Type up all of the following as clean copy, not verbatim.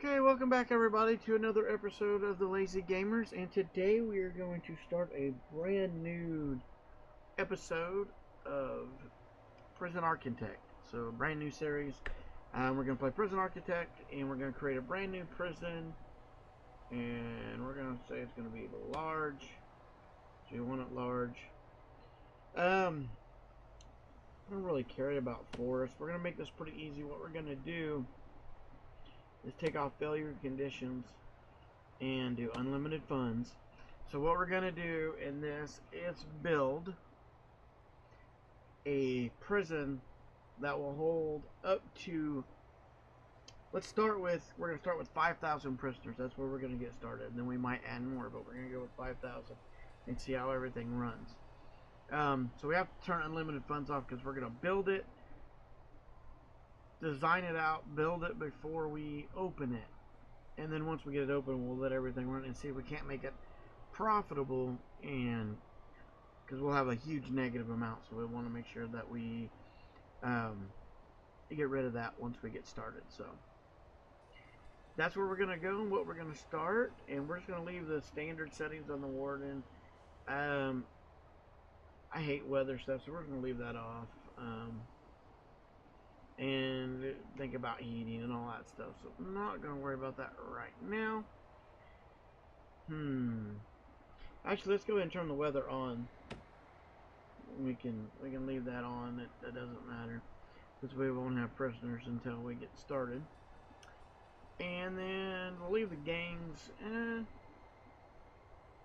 Okay, welcome back everybody to another episode of the Lazy Gamers, and today we are going to start a brand new episode of Prison Architect. So a brand new series. We're going to play Prison Architect, and we're going to create a brand new prison, and we're going to say it's going to be large. So you want it large. I don't really care about forest. We're going to make this pretty easy. What we're going to do is take off failure conditions and do unlimited funds. So what we're going to do in this is build a prison that will hold up to, we're going to start with 5,000 prisoners. That's where we're going to get started, and then we might add more, but we're going to go with 5,000 and see how everything runs. So we have to turn unlimited funds off because we're going to build it, design it out, build it before we open it, and then once we get it open, we'll let everything run and see if we can't make it profitable, and because we'll have a huge negative amount, so we want to make sure that we get rid of that once we get started. So that's where we're going to go and what we're going to start, and we're just going to leave the standard settings on the warden. I hate weather stuff, so we're going to leave that off. And think about heating and all that stuff, so I'm not going to worry about that right now. Actually, let's go ahead and turn the weather on. We can leave that on. That doesn't matter. This way we won't have prisoners until we get started. And then we'll leave the gangs. I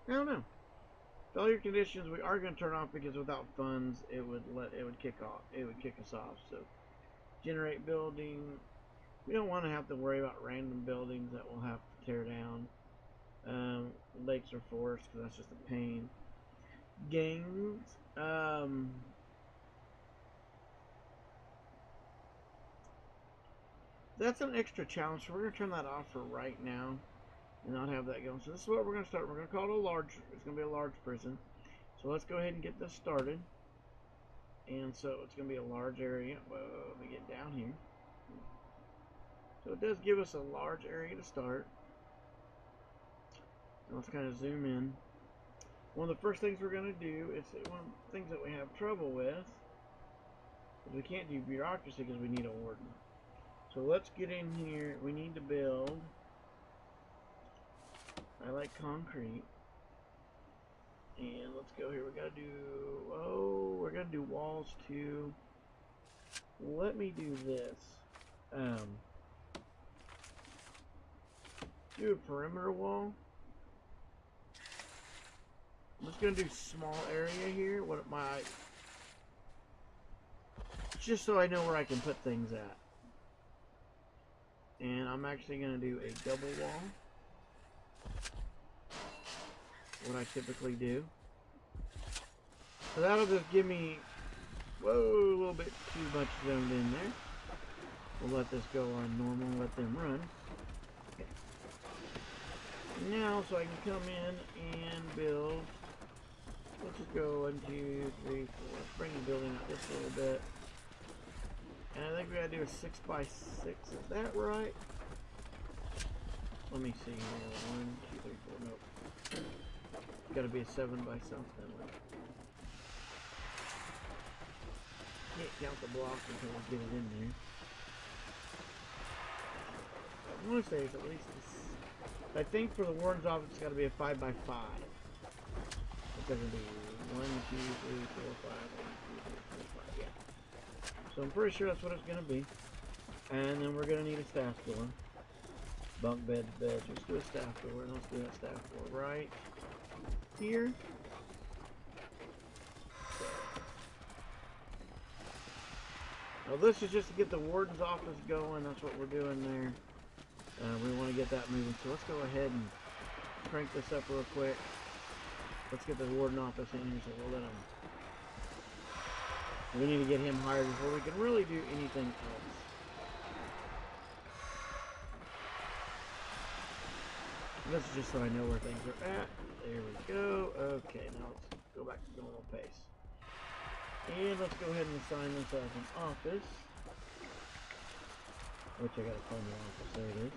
don't know. Failure conditions we are going to turn off because without funds it would kick us off. So generate building. We don't want to have to worry about random buildings that we'll have to tear down. Lakes or forests, because that's just a pain. Gangs. That's an extra challenge, so we're going to turn that off for right now and not have that going. So this is what we're going to start. We're going to call it it's going to be a large prison. So let's go ahead and get this started. And so it's going to be a large area. Well, let me get down here. So it does give us a large area to start. So let's kind of zoom in. One of the first things we're going to do is one of the things that we have trouble with is we can't do bureaucracy because we need a warden. So let's get in here. We need to build. I like concrete. And let's go here. We gotta do, we're gonna do walls too. Let me do this. Do a perimeter wall. I'm just gonna do small area here. Just so I know where I can put things at. And I'm actually gonna do a double wall. What I typically do. So that'll just give me, a little bit too much zoned in there. We'll let this go on normal and let them run. Okay. Now, so I can come in and build. Let's just go 1, 2, 3, 4. Let's bring the building up just a little bit. And I think we gotta do a 6 by 6. Is that right? Let me see here. 1, 2, 3, 4. Nope. It's got to be a 7 by something. Can't count the blocks until we get it in there. I want to say it's at least I think for the warden's office it's got to be a 5 by 5. It's going to be 1, 2, 3, 4, 5. 1, 2, 3, 4, 5. Yeah. So I'm pretty sure that's what it's going to be. And then we're going to need a staff door. Bunk bed to bed. Let's do a staff door. And let's do that staff door right here. Now this is just to get the warden's office going. That's what we're doing there. We want to get that moving. So let's go ahead and crank this up real quick. Let's get the warden office in here so we'll let him. We need to get him hired before we can really do anything else. This is just so I know where things are at. There we go. Okay, now let's go back to normal pace. And let's go ahead and assign this as an office. Which I gotta find the office. There it is.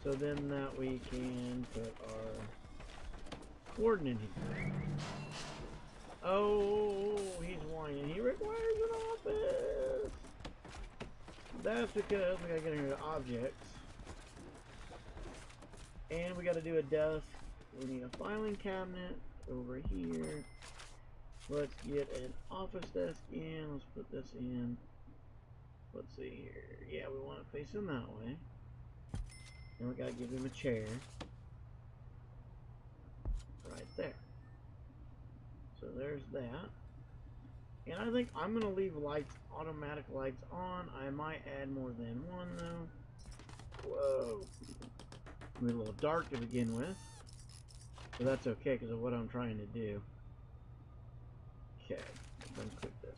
So then that we can put our warden in here. Oh, he's whining. He requires an office. That's because we gotta get into objects. And we gotta do a desk. We need a filing cabinet over here. Let's get an office desk in. Let's put this in. Let's see here. Yeah, we want it facing that way. And we gotta give him a chair. Right there. So there's that. And I think I'm gonna leave lights, automatic lights on. I might add more than one though. Whoa. It's a little dark to begin with. But that's okay because of what I'm trying to do. Okay, let's unclick this.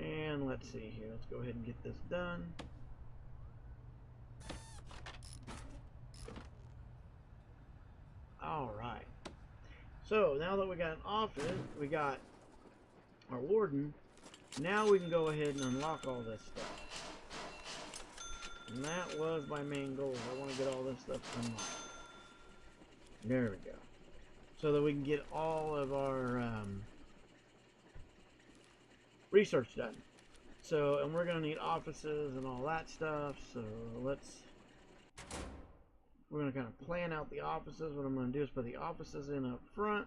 And let's see here. Let's go ahead and get this done. Alright. So now that we got an office, we got our warden, now we can go ahead and unlock all this stuff. And that was my main goal. I want to get all this stuff unlocked. There we go. So that we can get all of our research done. So, and we're going to need offices and all that stuff. So we're going to kind of plan out the offices. What I'm going to do is put the offices in up front.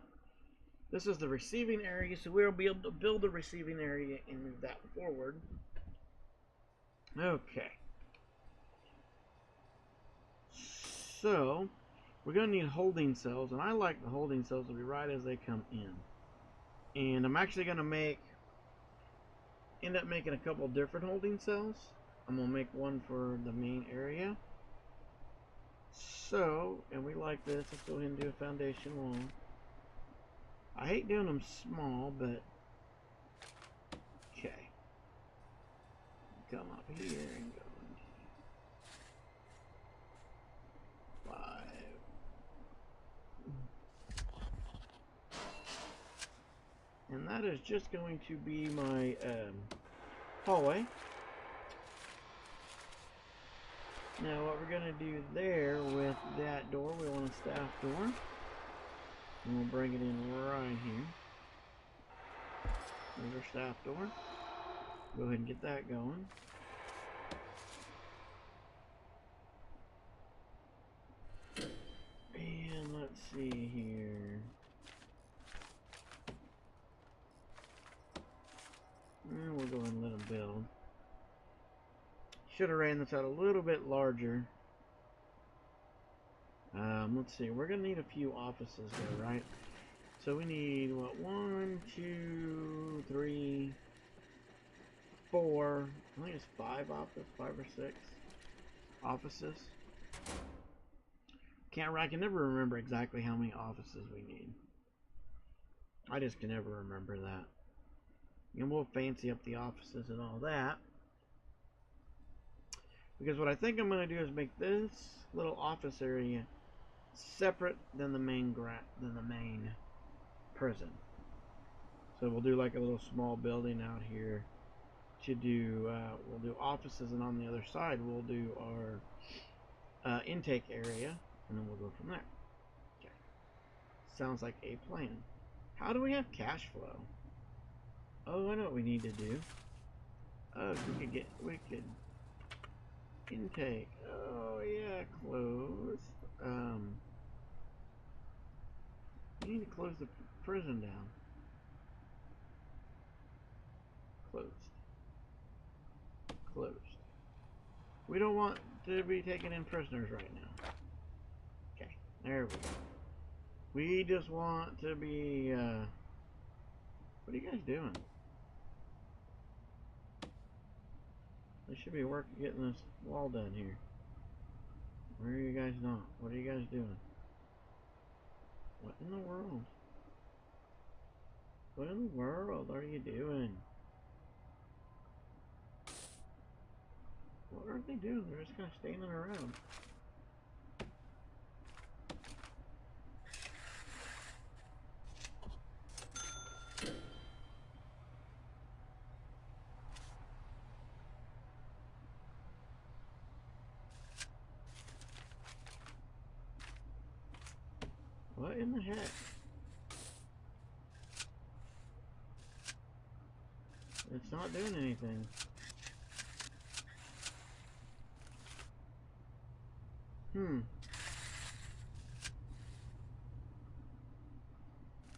This is the receiving area, so we'll be able to build the receiving area and move that forward. Okay. So, we're going to need holding cells, and I like the holding cells to be right as they come in. And I'm actually going to end up making a couple different holding cells. I'm going to make one for the main area. So, and we like this. Let's go ahead and do a foundation wall. I hate doing them small, but okay. Come up here and go into 5. And that is just going to be my hallway. Now what we're going to do there with that door, we want a staff door. And we'll bring it in right here. There's our staff door. Go ahead and get that going. And let's see here. And we'll go ahead and let them build. Should have ran this out a little bit larger. Let's see, we're going to need a few offices there, right? So we need, what, 1, 2, 3, 4, I think it's 5 offices, 5 or 6 offices. I can never remember exactly how many offices we need. I just can never remember that. And we'll fancy up the offices and all that. Because what I think I'm going to do is make this little office area separate than the main prison. So we'll do like a little small building out here to do. We'll do offices, and on the other side we'll do our intake area, and then we'll go from there. Okay. Sounds like a plan. How do we have cash flow? Oh, I know what we need to do. Oh, we could intake. Oh yeah, close. We need to close the prison down. Closed. Closed. We don't want to be taking in prisoners right now. Okay, there we go. We just want to be, what are you guys doing? They should be getting this wall done here. Where are you guys not? What are you guys doing? What in the world? What in the world are you doing? What are they doing? They're just kind of standing around. What in the heck? It's not doing anything.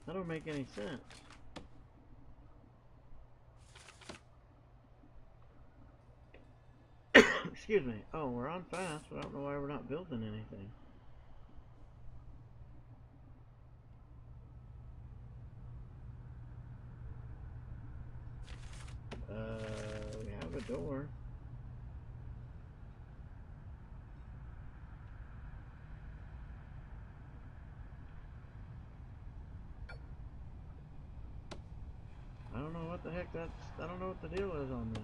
That don't make any sense. Excuse me. Oh, we're on fast, but I don't know why we're not building anything. We have a door. I don't know what the heck that's... I don't know what the deal is on this.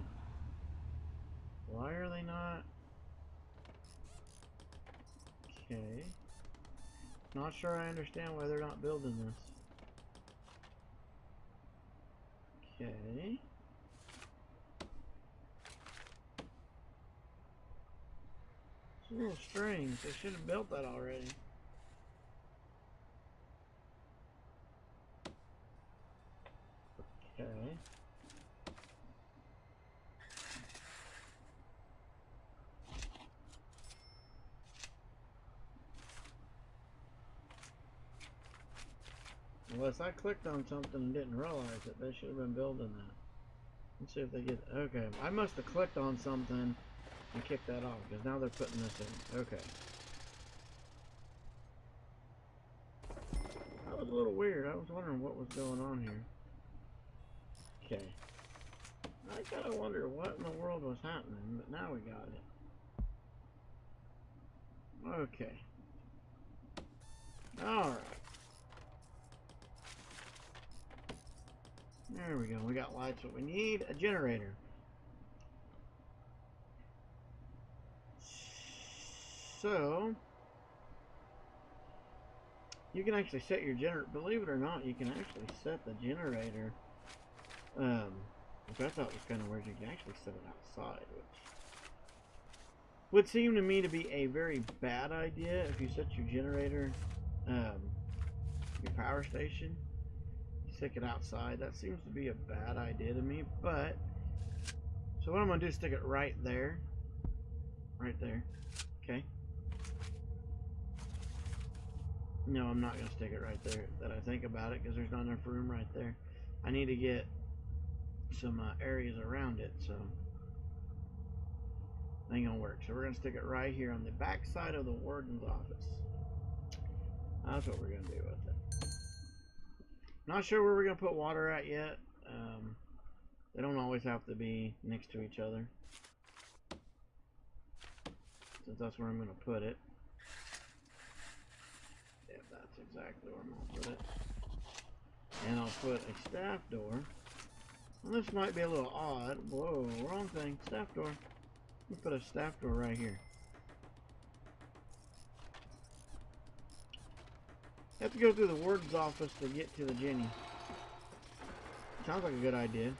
Why are they not... Okay. Not sure I understand why they're not building this. Okay. It's a little strange. They should have built that already. Okay. Unless I clicked on something and didn't realize it, they should have been building that. Let's see if they get... Okay, I must have clicked on something and kicked that off, because now they're putting this in. Okay. That was a little weird. I was wondering what was going on here. Okay. I gotta wonder what in the world was happening, but now we got it. Okay. Alright. There we go. We got lights. What we need, a generator. So, you can actually set your generator. Believe it or not, you can actually set the generator. Which I thought was kind of weird. You can actually set it outside, which would seem to me to be a very bad idea. If you set your generator, your power station, stick it outside. That seems to be a bad idea to me. But so what I'm gonna do is stick it right there. Okay. No, I'm not gonna stick it right there that I think about it, because there's not enough room right there. I need to get some areas around it, so ain't gonna work. So we're gonna stick it right here on the back side of the warden's office. That's what we're gonna do with it. Not sure where we're gonna put water at yet. They don't always have to be next to each other, since that's where I'm gonna put it. Yeah, that's exactly where I'm gonna put it. And I'll put a staff door. And this might be a little odd. Whoa, wrong thing. Staff door. Let me put a staff door right here. Have to go through the warden's office to get to the Jenny. Sounds like a good idea.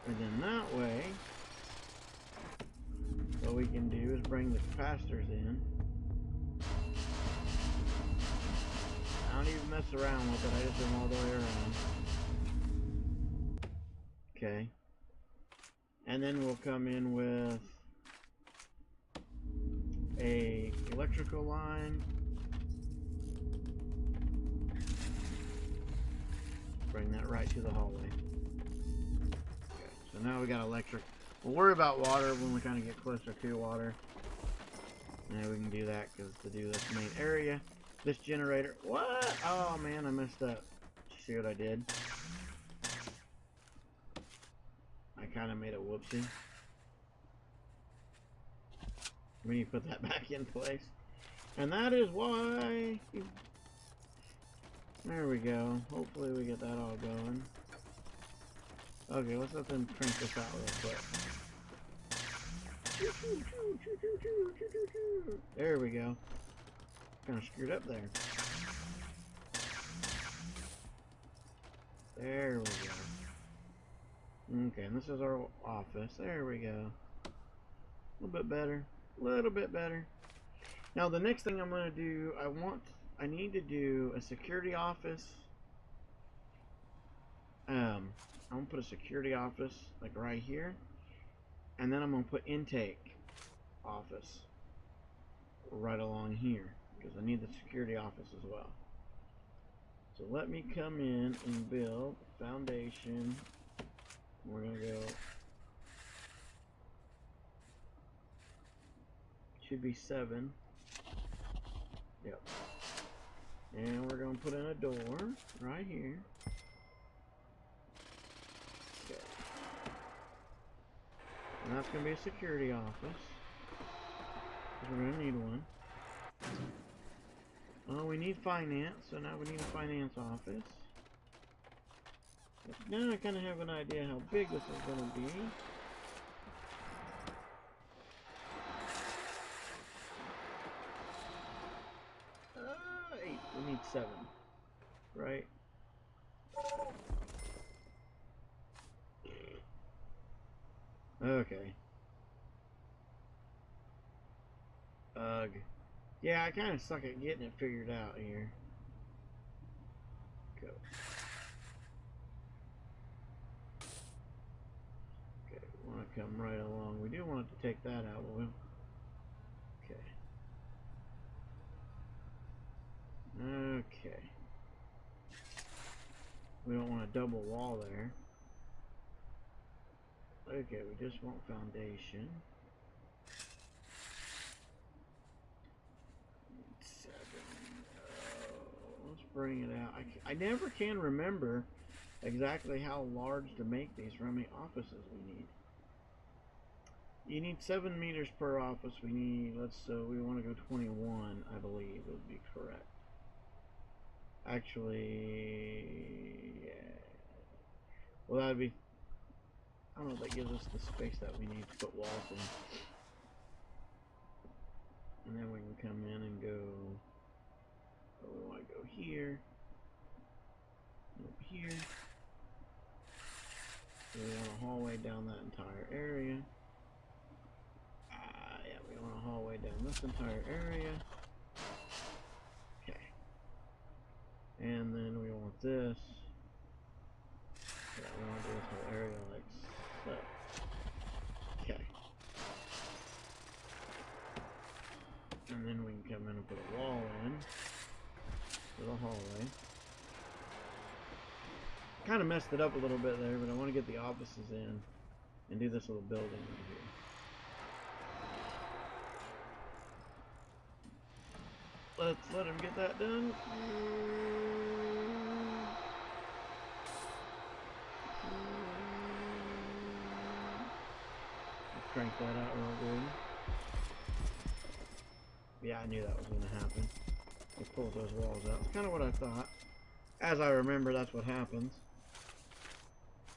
And then that way, what we can do is bring the capacitors in. I don't even mess around with it. I just do them all the way around. Okay. And then we'll come in with a electrical line. Bring that right to the hallway. Okay, so now we got electric. We'll worry about water when we kind of get closer to water. And we can do that, because to do this main area, this generator. What? Oh man, I messed up. Did you see what I did? I kind of made a whoopsie. We need to put that back in place. And that is why... There we go. Hopefully we get that all going. Okay, let's let them crank this out real quick. There we go. Kind of screwed up there. There we go. Okay, and this is our office. There we go. A little bit better. A little bit better. Now the next thing I'm going to do, I need to do a security office. I'm going to put a security office like right here. And then I'm going to put intake office right along here, because I need the security office as well. So let me come in and build foundation. We're going to go, should be 7. Yep. And we're going to put in a door right here. Okay. And that's going to be a security office, because we're going to need one. Oh, we need finance, so now we need a finance office. Now I kind of have an idea how big this is going to be. 8. We need 7, right? Okay. Ugh. Yeah, I kind of suck at getting it figured out here. Go. Okay, we want to come right along. We do want to take that out, will we? Okay. Okay. We don't want a double wall there. Okay, we just want foundation. 7. Let's bring it out. I never can remember exactly how large to make these, or how many offices we need. You need 7 meters per office. We need, we want to go 21, I believe would be correct. Actually, yeah. Well, that'd be, I don't know if that gives us the space that we need to put walls in. And then we can come in and go, we want to go here, up here. So we want a hallway down that entire area. Yeah, we want a hallway down this entire area. Okay. And then we want this. Yeah, we want to do this whole area like so. Okay. And then we can come in and put a wall in for the hallway. Kind of messed it up a little bit there, but I want to get the offices in and do this little building right here. Let's let him get that done. Let's crank that out real good. Yeah, I knew that was going to happen. It pulls those walls out. It's kind of what I thought. As I remember, that's what happens.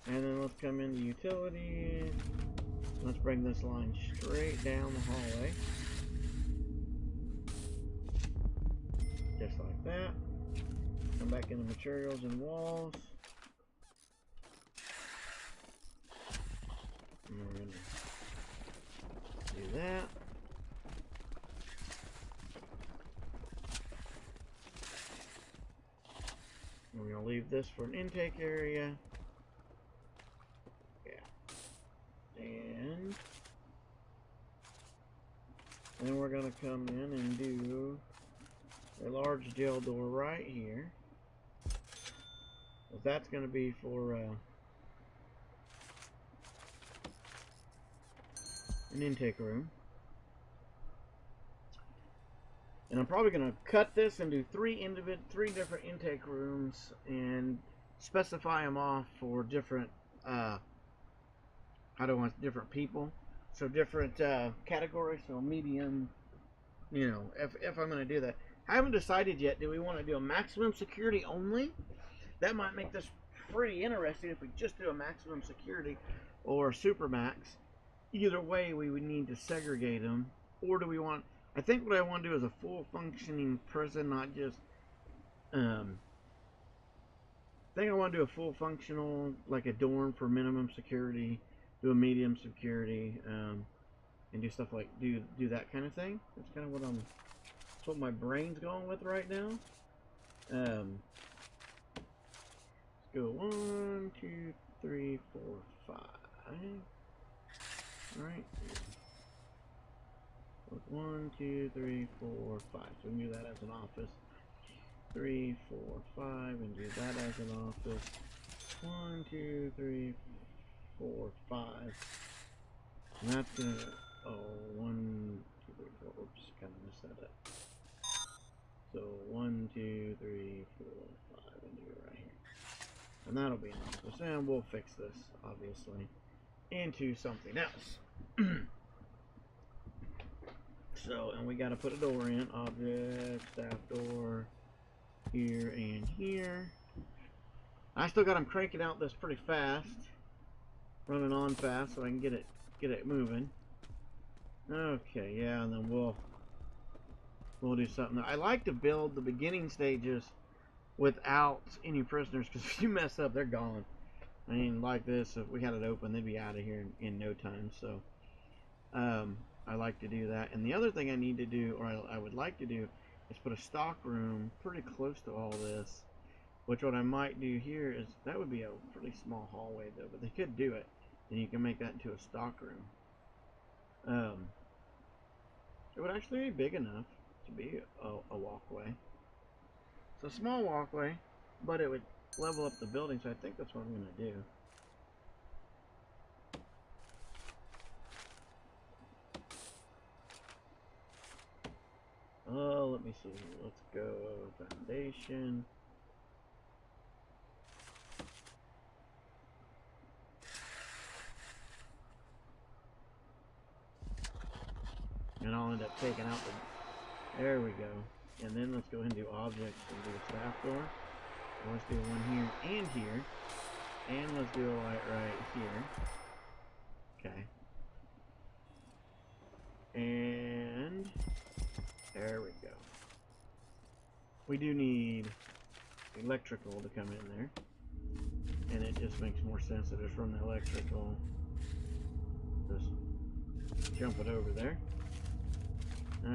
And then let's come into utilities. Let's bring this line straight down the hallway. Just like that. Come back into materials and walls. And we're going to do that. We're going to leave this for an intake area. Yeah. And then we're going to come in and do a large jail door right here. That's going to be for an intake room. And I'm probably going to cut this and do 3 different intake rooms and specify them off for different different people. So different categories. So medium, you know, if I'm going to do that. I haven't decided yet. Do we want to do a maximum security only? That might make this pretty interesting if we just do a maximum security or super max. Either way, we would need to segregate them. Or do we want... I think what I want to do is a full functioning prison, not just I think I want to do a full functional, like a dorm for minimum security, do a medium security, and do stuff like do that kind of thing. That's kind of that's what my brain's going with right now. Let's go 1, 2, 3, 4, 5. All right. 1, 2, 3, 4, 5. So we can do that as an office. 3, 4, 5, and do that as an office. 1, 2, 3, 4, 5. And that's gonna. Oh, 1, 2, 3, 4. Oops, kind of messed that up. So 1, 2, 3, 4, 5, and do it right here. And that'll be an office. And we'll fix this, obviously, into something else. So, and we got to put a door in. Object, staff door, here and here. I still got them cranking out this pretty fast, running on fast, so I can get it moving. Okay, yeah, and then we'll do something. I like to build the beginning stages without any prisoners, because if you mess up, they're gone. I mean, like this, if we had it open, they'd be out of here in no time. So, I like to do that. And the other thing I need to do, or I would like to do, is put a stock room pretty close to all this. Which what I might do here is, that would be a pretty small hallway though, but they could do it. And you can make that into a stock room. It would actually be big enough to be a walkway. It's a small walkway, but it would level up the building, so I think that's what I'm going to do. Oh, let me see. Let's go foundation. And I'll end up taking out the... There we go. And then let's go ahead and do objects and do a staff door. And let's do one here and here. And let's do a light right here. Okay. And there we go. We do need electrical to come in there. And it just makes more sense to just run the electrical. Just jump it over there.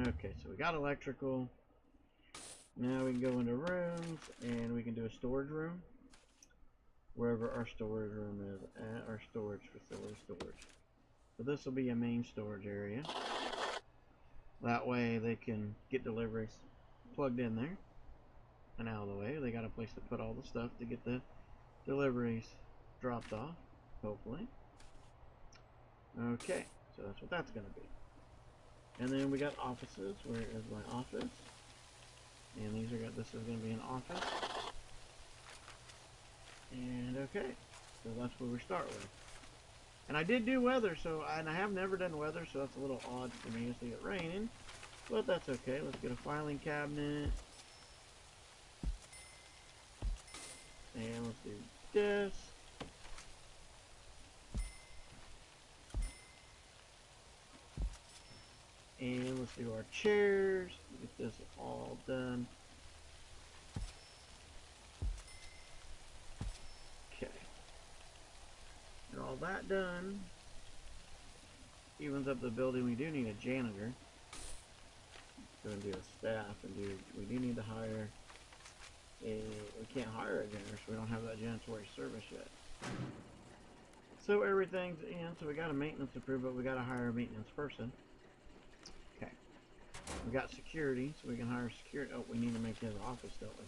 Okay, so we got electrical. Now we can go into rooms and we can do a storage room. Wherever our storage room is at, our storage facility storage. So this will be a main storage area. That way they can get deliveries plugged in there and out of the way. They got a place to put all the stuff to get the deliveries dropped off, hopefully. Okay, so that's what that's going to be. And then we got offices. Where is my office? And this is going to be an office. And okay, so that's where we start with. And I did do weather, and I have never done weather, so that's a little odd for me to see it raining. But that's okay. Let's get a filing cabinet. And let's do this. And let's do our chairs. Get this all done. Okay. And all that done. Evens up the building. We do need a janitor. Go and do a staff, and we do need to hire we can't hire a janitor, so we don't have that janitorial service yet. So everything's in. So we got a maintenance approved, but we got to hire a maintenance person. Okay. We got security, so we can hire security. Oh, we need to make his office, don't we?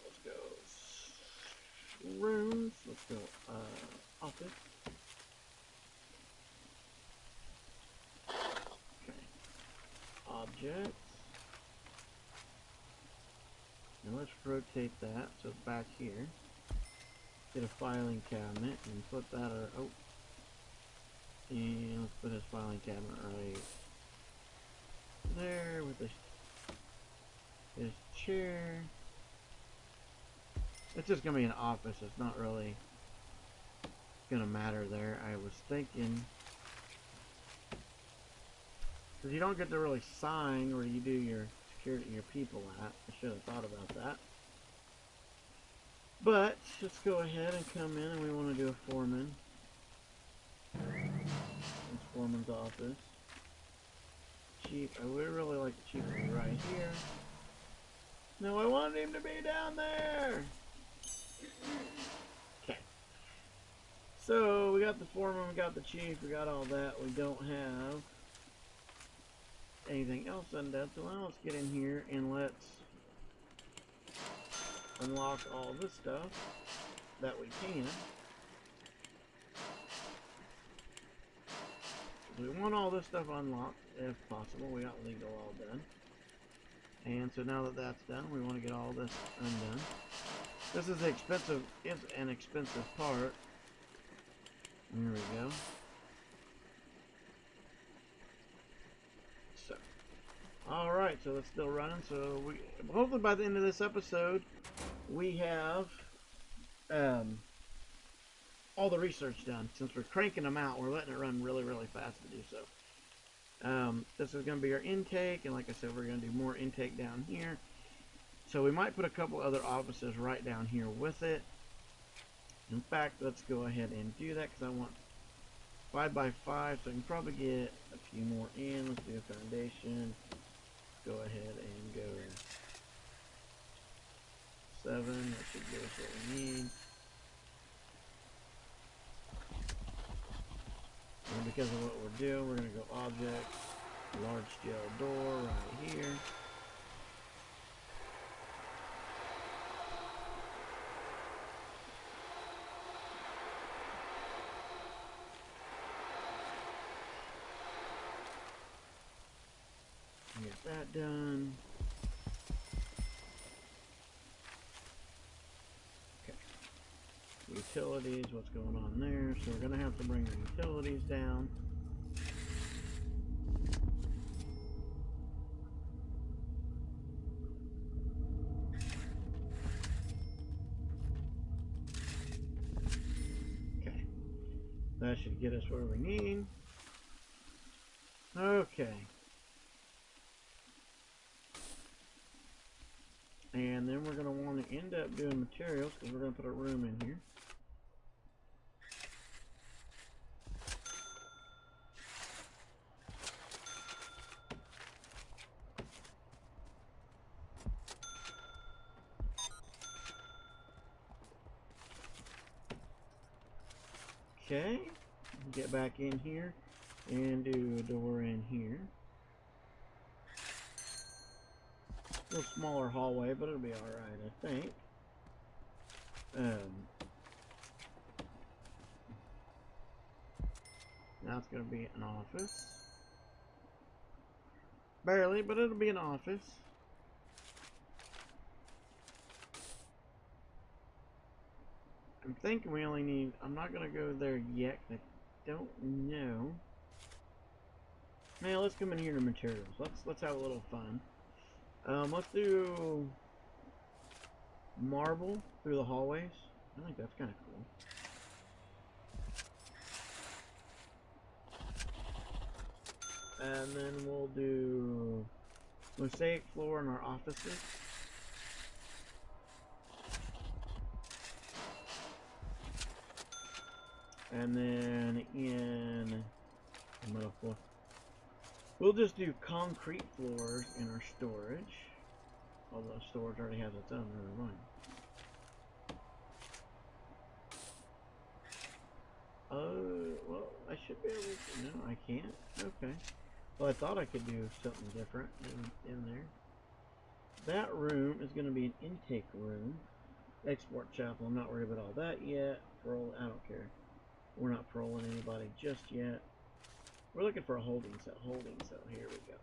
Let's go rooms. Let's go office. Okay. Objects. And let's rotate that so it's back here. Get a filing cabinet and put that and let's put his filing cabinet right there with his chair. It's just gonna be an office. It's not really gonna matter there. I was thinking, because you don't get to really sign where you do your your people at. I should have thought about that. But let's go ahead and come in, and we want to do a foreman. It's foreman's office. Chief, I would really like the chief to be right here. No, I wanted him to be down there. Okay. So we got the foreman, we got the chief, we got all that. We don't have anything else undone. So now let's get in here and let's unlock all this stuff that we can. We want all this stuff unlocked if possible. We got legal all done. And so now that that's done, we want to get all this undone. This is expensive. It's an expensive part. There we go. So, all right. So that's still running. So we hopefully by the end of this episode, we have all the research done. Since we're cranking them out, we're letting it run really, really fast to do so. This is going to be our intake, and like I said, we're going to do more intake down here. So we might put a couple other offices right down here with it. In fact, let's go ahead and do that because I want 5x5, so I can probably get a few more in. Let's do a foundation. Go ahead and go 7. That should give us what we need. And because of what we're doing, we're going to go objects, large scale door right here. Get that done. Okay. Utilities, what's going on there? So we're going to have to bring the utilities down. Okay. That should get us where we need. Okay. And then we're going to want to end up doing materials because we're going to put a room in here. Okay, get back in here and do a door in here. A little smaller hallway, but it'll be alright, I think. Now it's going to be an office. Barely, but it'll be an office. I'm thinking we only need, I'm not going to go there yet, I don't know. Now let's come in here to materials. Let's have a little fun. Let's do marble through the hallways. I think that's kind of cool. And then we'll do mosaic floor in our offices. And then in metal floor, we'll just do concrete floors in our storage. Although storage already has its own, never mind. Well, I should be able to. No, I can't. Okay. Well, I thought I could do something different in there. That room is going to be an intake room. Export chapel. I'm not worried about all that yet. Parole, I don't care. We're not paroling anybody just yet. We're looking for a holding cell. Holding cell. Here we go.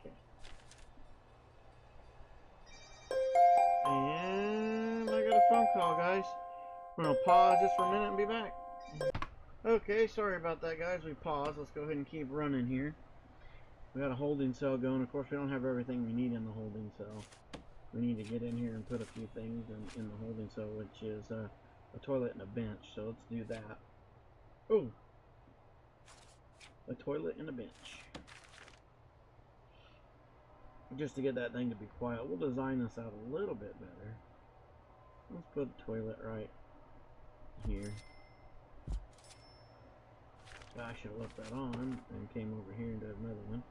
Okay. And I got a phone call, guys. We're going to pause just for a minute and be back. Okay, sorry about that, guys. We paused. Let's go ahead and keep running here. We got a holding cell going. Of course, we don't have everything we need in the holding cell. We need to get in here and put a few things in the holding cell, which is a toilet and a bench. So let's do that. Oh, a toilet and a bench. Just to get that thing to be quiet. We'll design this out a little bit better. Let's put the toilet right here. I should have left that on and came over here and did another one.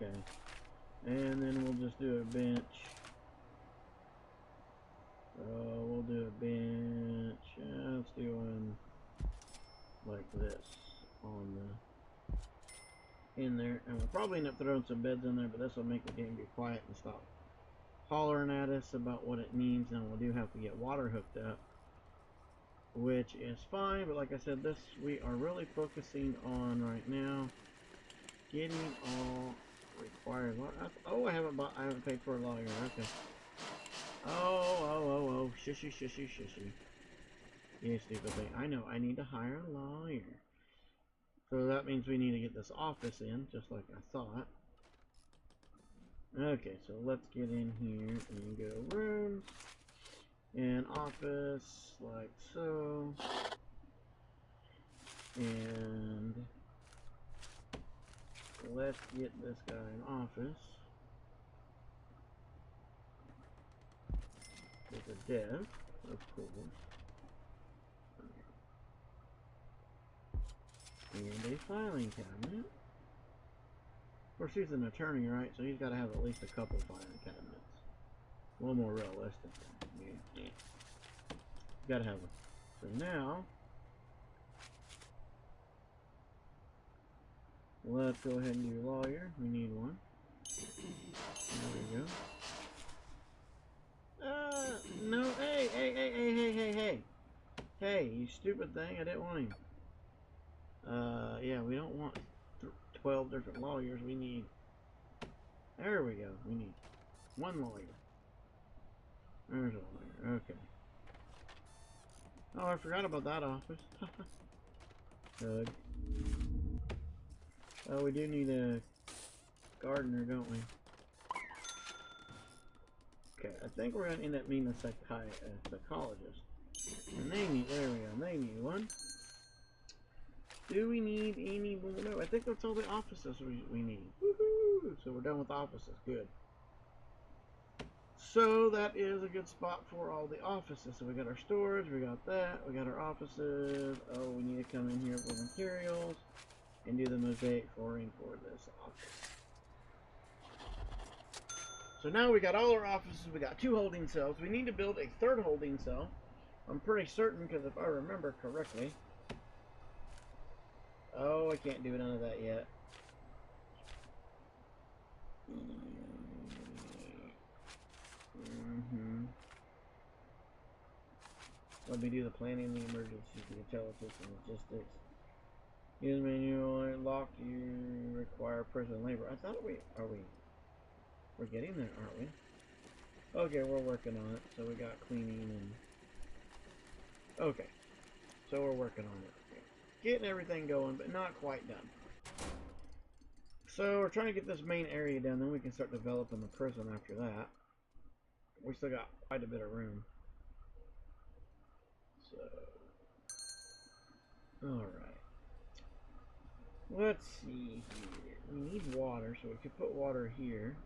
Okay. And then we'll just do a bench. We'll do a bench. Let's do one like this on the in there. And we'll probably end up throwing some beds in there, but this will make the game be quiet and stop hollering at us about what it needs. And we do have to get water hooked up, which is fine, but like I said, this we are really focusing on right now getting all required. Oh, I haven't paid for a lawyer. Okay. Oh, shishy, shishy, shishy. You stupid thing. I know, I need to hire a lawyer. So that means we need to get this office in, just like I thought. Okay, so let's get in here and go rooms and office, like so. And let's get this guy in office. There's a dev. That's cool. And a filing cabinet. Of course, he's an attorney, right? So he's got to have at least a couple filing cabinets. A little more realistic. Yeah. Got to have them. So now, let's go ahead and do lawyer. We need one. There we go. No, hey. Hey, you stupid thing, I didn't want him. Yeah, we don't want 12 different lawyers. We need, there we go. We need one lawyer. There's a lawyer, okay. Oh, I forgot about that office. Good. Oh, we do need a gardener, don't we? Okay, I think we're gonna end up needing a psychologist. And they need, there we go, they need one. Do we need any more? No, I think that's all the offices we need. Woohoo! So we're done with offices, good. So that is a good spot for all the offices. So we got our storage, we got that, we got our offices. Oh, we need to come in here for materials and do the mosaic flooring for this office. So now we got all our offices, we got 2 holding cells. We need to build a 3rd holding cell. I'm pretty certain, because if I remember correctly. Oh, I can't do none of that yet. Let me do the planning, the emergency, the intelligence, and logistics. Use manual, lock, you require prison labor. I thought we're getting there, aren't we? Okay, we're working on it. So we got cleaning and, okay. So we're working on it. Getting everything going, but not quite done. So we're trying to get this main area done, then we can start developing the prison after that. We still got quite a bit of room. So, alright. Let's see here. We need water, so we could put water here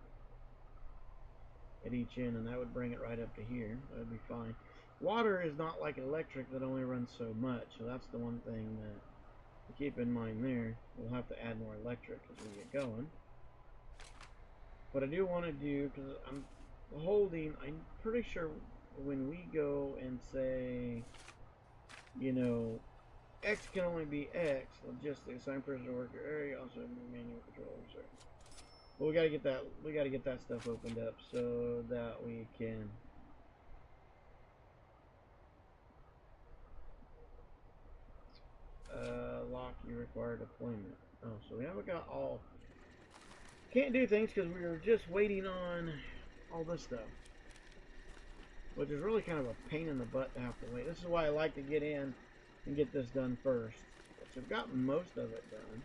at each end, and that would bring it right up to here. That would be fine. Water is not like electric that only runs so much, so that's the one thing that to keep in mind there. We'll have to add more electric as we get going. What I do want to do, because I'm pretty sure when we go and say, you know, X can only be X, logistics, assigned prisoner worker area, also manual control. Sorry. But we gotta get that stuff opened up so that we can lock your required deployment. Oh, so we haven't got all. Can't do things because we were just waiting on all this stuff, which is really kind of a pain in the butt to have to wait. This is why I like to get in and get this done first. So I've got most of it done.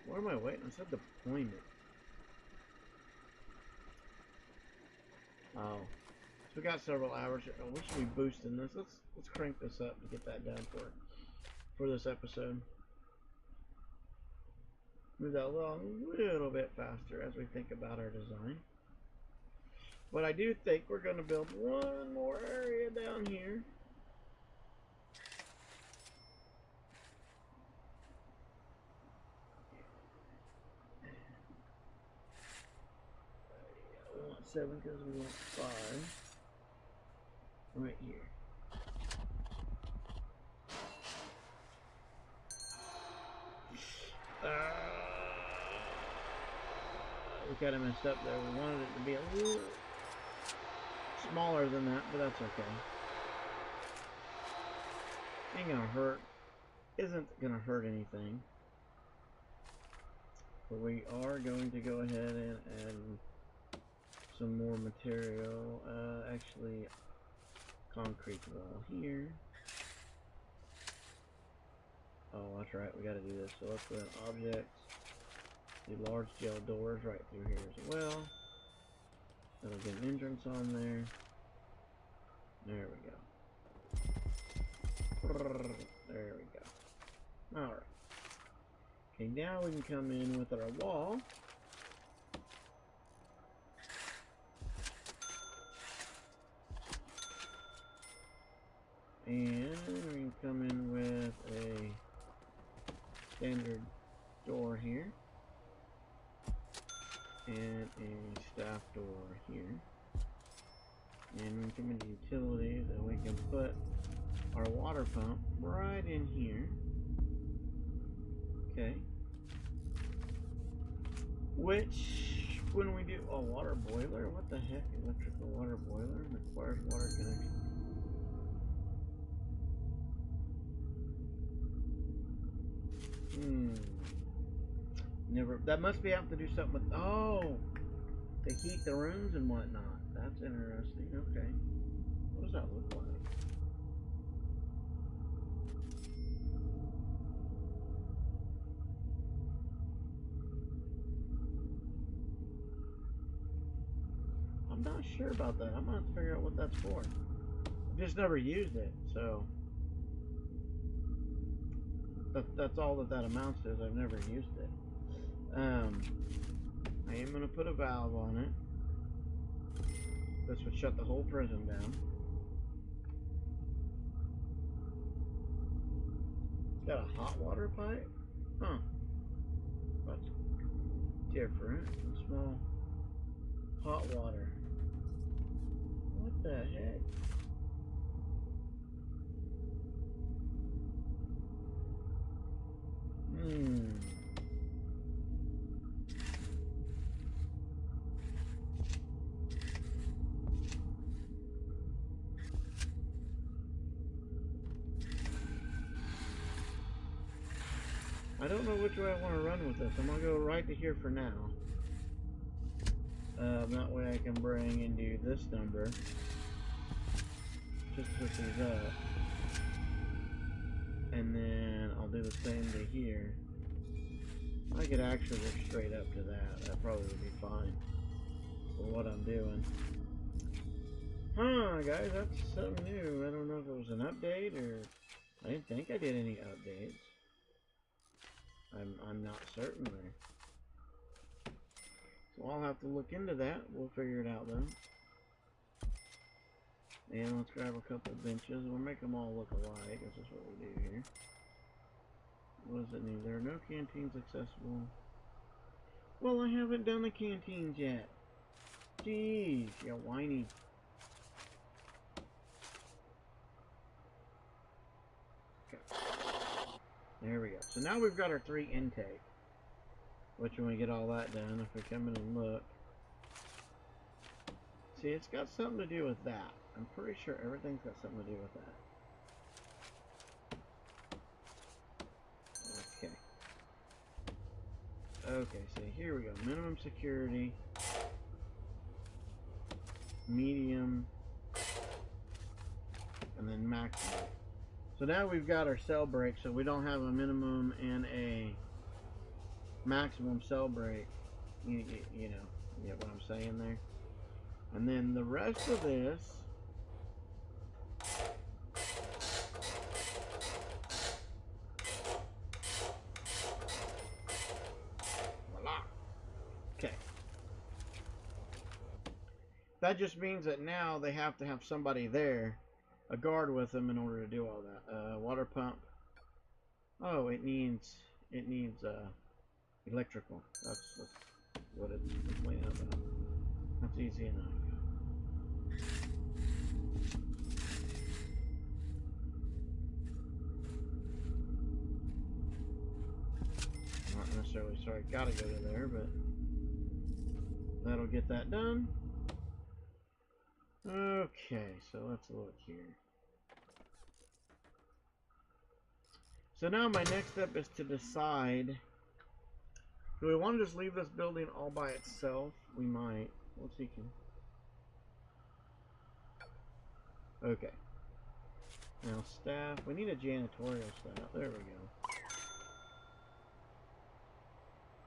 What am I waiting? I said deployment. Oh, we got several hours. Oh, we should be boosting this. Let's crank this up to get that done for this episode. Move that along a little bit faster as we think about our design. But I do think we're going to build one more area down here. We want 7 because we want 5 right here. We kind of messed up there. We wanted it to be a little smaller than that, but that's okay. Ain't gonna hurt. Isn't gonna hurt anything. But we are going to go ahead and add some more material. Actually, concrete wall here. Oh, that's right. We got to do this. So let's put in objects. Do large gel doors right through here as well. That'll get an entrance on there. There we go. There we go. Alright. Okay, now we can come in with our wall. And we can come in with a standard door here. And a staff door here. And we come into utilities and we can put our water pump right in here. Okay. Which, when we do a water boiler, what the heck? Electrical water boiler requires water connection. Never. That must be having to do something with. Oh, to heat the rooms and whatnot. That's interesting. Okay. What does that look like? I'm not sure about that. I'm gonna have to figure out what that's for. I've just never used it, so that's all that amounts to. Is I've never used it. I am gonna put a valve on it. This would shut the whole prison down. It's got a hot water pipe? Huh. That's different. A small hot water. What the heck? I don't know which way I want to run with this. I'm going to go right to here for now. That way I can bring and do this number. Just push these up. And then I'll do the same to here. I could actually go straight up to that. That probably would be fine for what I'm doing. Huh, guys, that's something new. I don't know if it was an update or... I didn't think I did any updates. I'm not certain there. So I'll have to look into that. We'll figure it out then. And let's grab a couple benches. We'll make them all look alike. This is what we do here. What does it need? There are no canteens accessible. Well, I haven't done the canteens yet. Jeez, you whiny. Okay. There we go. So now we've got our 3 intake. Which when we get all that done, if we come in and look. See, it's got something to do with that. I'm pretty sure everything's got something to do with that. Okay. Okay, so here we go. Minimum security. Medium. And then maximum. So now we've got our cell break, so we don't have a minimum and a maximum cell break. You know, you get what I'm saying there? And then the rest of this That just means that now they have to have somebody there, a guard with them, in order to do all that. Water pump. Oh, it needs electrical. That's what it's complaining about. That's easy enough. Not necessarily sorry, gotta go to there, but that'll get that done. Okay, so let's look here. So now my next step is to decide, do we want to just leave this building all by itself? We might. Let's see. Okay. Now staff, we need a janitorial staff. There we go.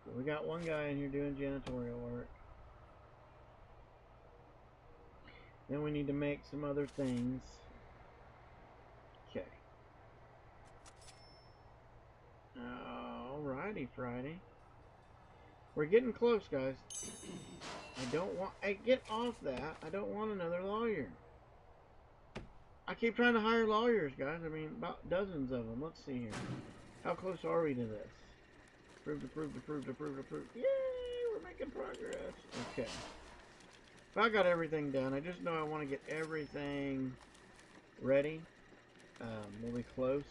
So we got one guy in here doing janitorial work. Then we need to make some other things. Okay. Alrighty, Friday. We're getting close, guys. I don't want... Hey, get off that. I don't want another lawyer. I keep trying to hire lawyers, guys. I mean, about dozens of them. Let's see here. How close are we to this? Approve. Yay! We're making progress. Okay. If I got everything done, I just know I want to get everything ready. We'll be close.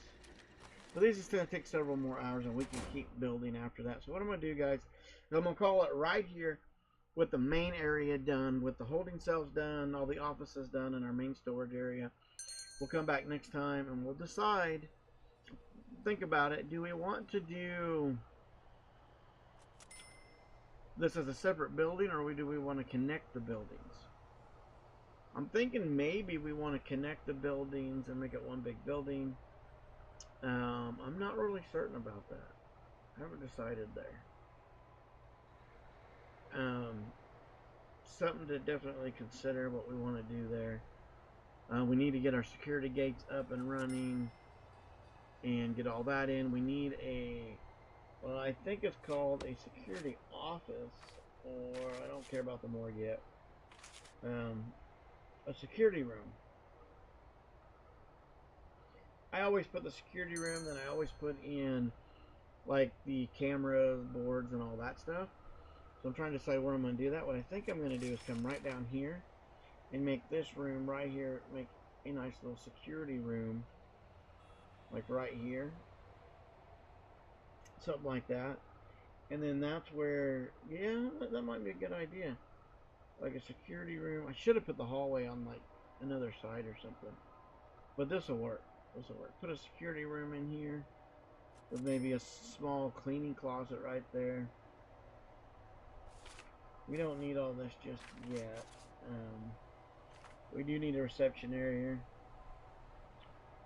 So this is going to take several more hours, and we can keep building after that. So what I'm going to do, guys, is I'm going to call it right here with the main area done, with the holding cells done, all the offices done, and our main storage area. We'll come back next time, and we'll decide, think about it, do we want to do this as a separate building, or do we want to connect the buildings? I'm thinking maybe we want to connect the buildings and make it one big building. I'm not really certain about that. I haven't decided there. Something to definitely consider what we want to do there. We need to get our security gates up and running and get all that in. We need a, well, I think it's called a security office, or I don't care about the morgue yet. A security room. I always put the security room, then I always put in like the camera boards and all that stuff. So I'm trying to decide where I'm going to do that. What I think I'm going to do is come right down here and make this room right here, make a nice little security room, like right here. Something like that. And then that's where, yeah, that might be a good idea. Like a security room. I should have put the hallway on like another side or something. But this will work. This will work. Put a security room in here with maybe a small cleaning closet right there. We don't need all this just yet. We do need a reception area,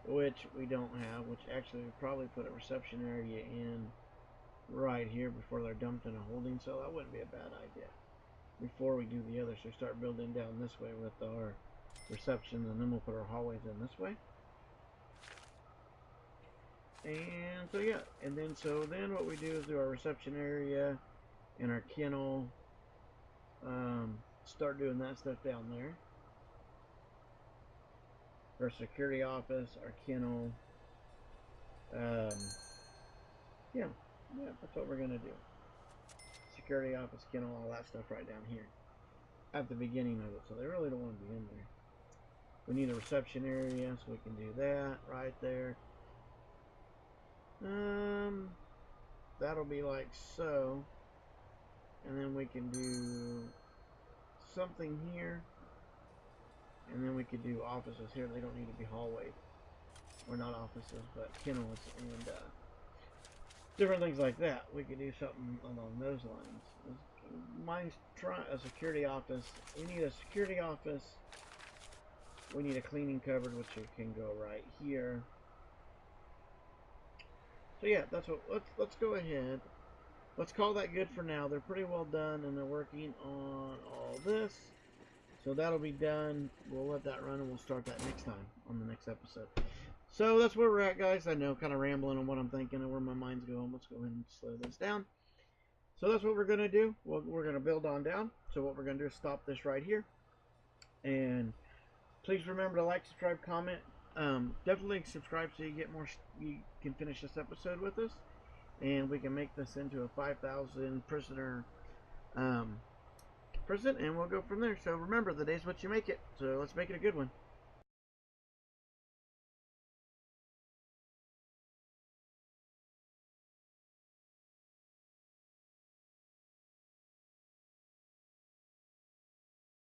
which we don't have, which actually we probably put a reception area in right here before they're dumped in a holding cell. That wouldn't be a bad idea. Before we do the other, so we start building down this way with our reception, and then we'll put our hallways in this way. And so yeah, and then what we do is do our reception area and our kennel. Start doing that stuff down there. Our security office, our kennel. Yeah, that's what we're gonna do. Security office, kennel, all that stuff right down here at the beginning of it. So they really don't want to be in there. We need a reception area, so we can do that right there. That'll be like so, and then we can do something here, and then we could do offices here. They don't need to be hallways, or not offices, but kennels and different things like that. We could do something along those lines. Mine's a security office. We need a security office. We need a cleaning cupboard, which can go right here. So yeah, that's what. Let's go ahead. Let's call that good for now. They're pretty well done, and they're working on all this. So that'll be done. We'll let that run, and we'll start that next time on the next episode. So that's where we're at, guys. I know, kind of rambling on what I'm thinking and where my mind's going. Let's go ahead and slow this down. So that's what we're going to do. We're going to build on down. So what we're going to do is stop this right here. And please remember to like, subscribe, comment. Definitely subscribe so you get more. You can finish this episode with us, and we can make this into a 5,000 prisoner prison, and we'll go from there. So remember, the day's what you make it. So let's make it a good one.